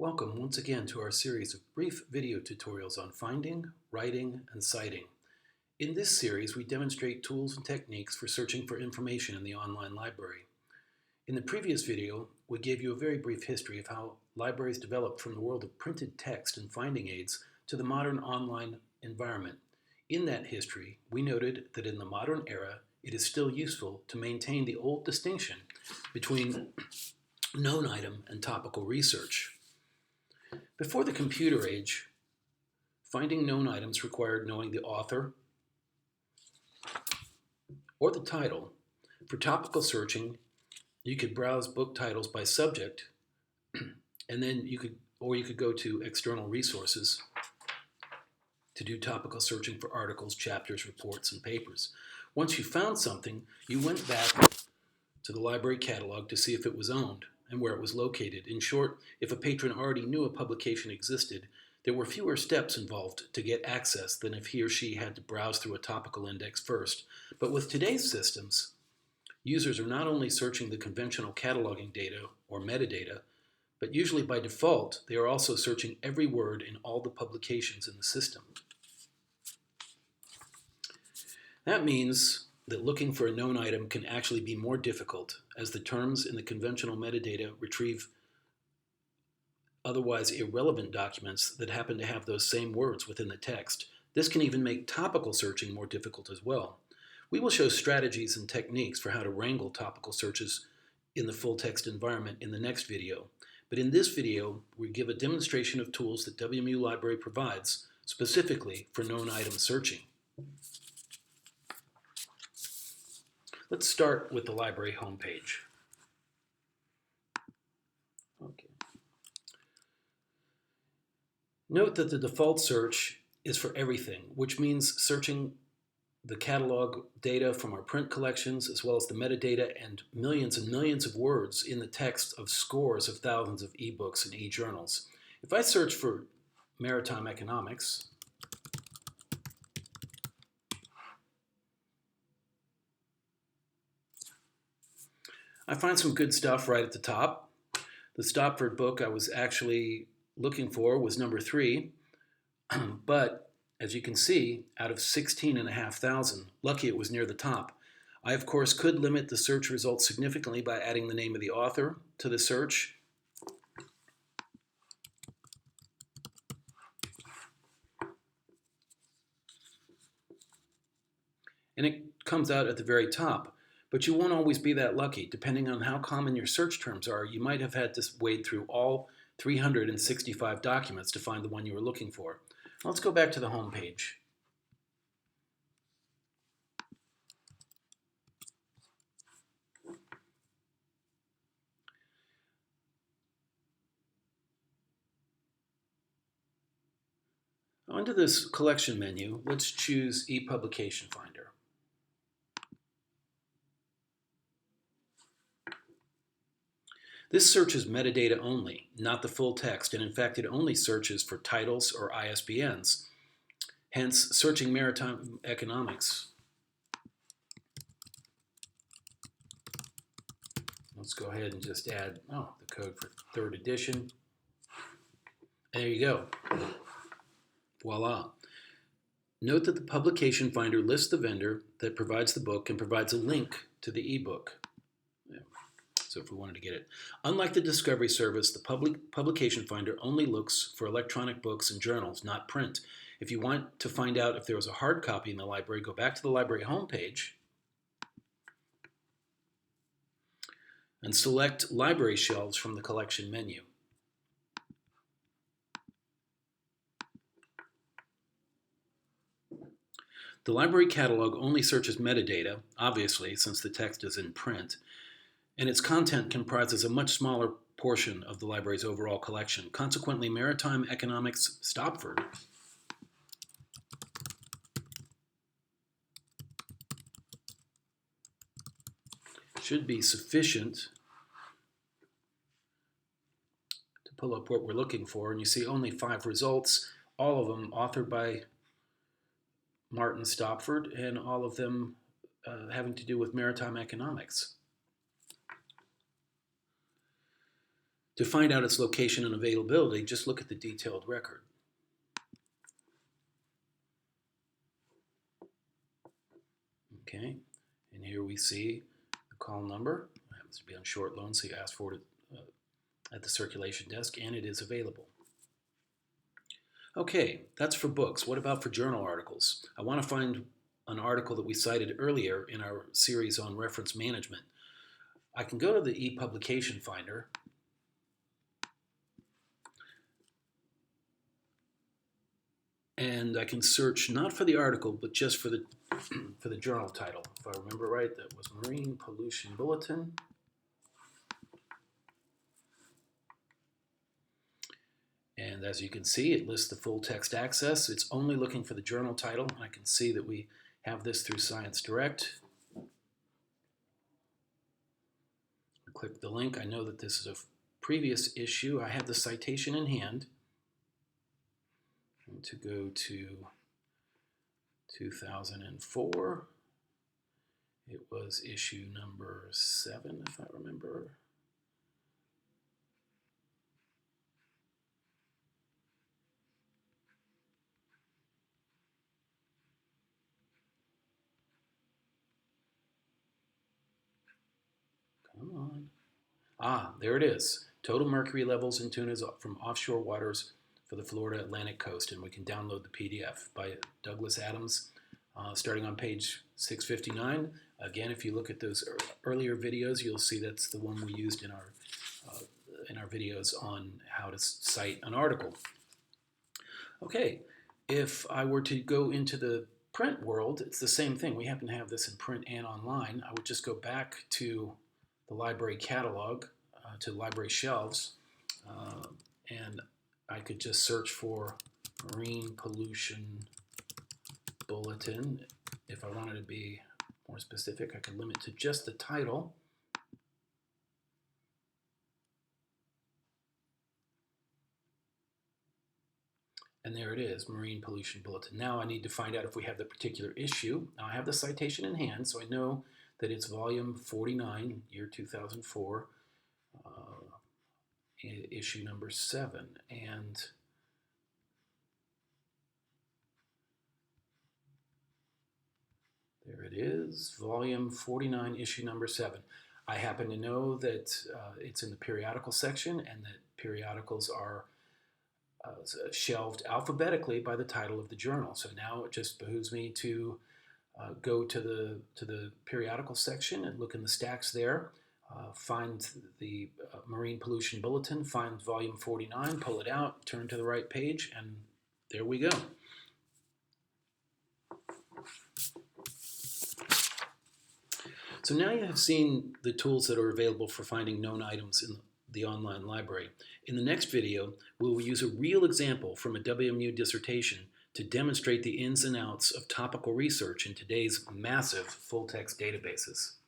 Welcome once again to our series of brief video tutorials on finding, writing, and citing. In this series, we demonstrate tools and techniques for searching for information in the online library. In the previous video, we gave you a very brief history of how libraries developed from the world of printed text and finding aids to the modern online environment. In that history, we noted that in the modern era, it is still useful to maintain the old distinction between known item and topical research. Before the computer age, finding known items required knowing the author or the title. For topical searching, you could browse book titles by subject, and then you could go to external resources to do topical searching for articles, chapters, reports, and papers. Once you found something, you went back to the library catalog to see if it was owned and where it was located. In short, if a patron already knew a publication existed, there were fewer steps involved to get access than if he or she had to browse through a topical index first. But with today's systems, users are not only searching the conventional cataloging data or metadata, but usually by default, they are also searching every word in all the publications in the system. That means that looking for a known item can actually be more difficult, as the terms in the conventional metadata retrieve otherwise irrelevant documents that happen to have those same words within the text. This can even make topical searching more difficult as well. We will show strategies and techniques for how to wrangle topical searches in the full text environment in the next video. But in this video, we give a demonstration of tools that WMU Library provides specifically for known item searching. Let's start with the library homepage. Okay. Note that the default search is for everything, which means searching the catalog data from our print collections as well as the metadata and millions of words in the text of scores of thousands of ebooks and e-journals. If I search for maritime economics, I find some good stuff right at the top. The Stopford book I was actually looking for was number 3, but as you can see, out of 16,500, lucky it was near the top. I, of course, could limit the search results significantly by adding the name of the author to the search. And it comes out at the very top. But you won't always be that lucky. Depending on how common your search terms are, you might have had to wade through all 365 documents to find the one you were looking for. Let's go back to the home page. Under this collection menu, let's choose ePublication Finder. This searches metadata only, not the full text, and in fact it only searches for titles or ISBNs, hence searching maritime economics. Let's go ahead and just add the code for 3rd edition. There you go. Voila. Note that the publication finder lists the vendor that provides the book and provides a link to the ebook. So if we wanted to get it. Unlike the Discovery Service, the publication finder only looks for electronic books and journals, not print. If you want to find out if there was a hard copy in the library, go back to the library homepage and select Library Shelves from the collection menu. The library catalog only searches metadata, obviously, since the text is in print, and its content comprises a much smaller portion of the library's overall collection. Consequently, Maritime Economics Stopford should be sufficient to pull up what we're looking for. And you see only 5 results, all of them authored by Martin Stopford, and all of them having to do with maritime economics. To find out its location and availability, just look at the detailed record. Okay, and here we see the call number. It happens to be on short loan, so you ask for it at the circulation desk, and it is available. Okay, that's for books. What about for journal articles? I want to find an article that we cited earlier in our series on reference management. I can go to the ePublication Finder, and I can search not for the article, but just for the for the journal title. If I remember right, that was Marine Pollution Bulletin. And as you can see, it lists the full text access. It's only looking for the journal title. I can see that we have this through Science Direct. Click the link. I know that this is a previous issue. I have the citation in hand. And to go to 2004, it was issue number 7, if I remember. Come on. Ah, there it is. Total mercury levels in tunas from offshore waters for the Florida Atlantic coast. And we can download the PDF by Douglas Adams, starting on page 659. Again, if you look at those earlier videos, you'll see that's the one we used in our videos on how to cite an article. Okay, if I were to go into the print world, it's the same thing. We happen to have this in print and online. I would just go back to the library catalog, to library shelves, and I could just search for Marine Pollution Bulletin. If I wanted to be more specific, I could limit to just the title. And there it is, Marine Pollution Bulletin. Now I need to find out if we have the particular issue. Now I have the citation in hand, so I know that it's volume 49, year 2004, issue number 7. And there it is, volume 49, issue number 7. I happen to know that it's in the periodical section, and that periodicals are shelved alphabetically by the title of the journal. So now it just behooves me to go to the periodical section and look in the stacks there, find the Marine Pollution Bulletin, find volume 49, pull it out, turn to the right page, and there we go. So now you have seen the tools that are available for finding known items in the online library. In the next video, we'll use a real example from a WMU dissertation to demonstrate the ins and outs of topical research in today's massive full-text databases.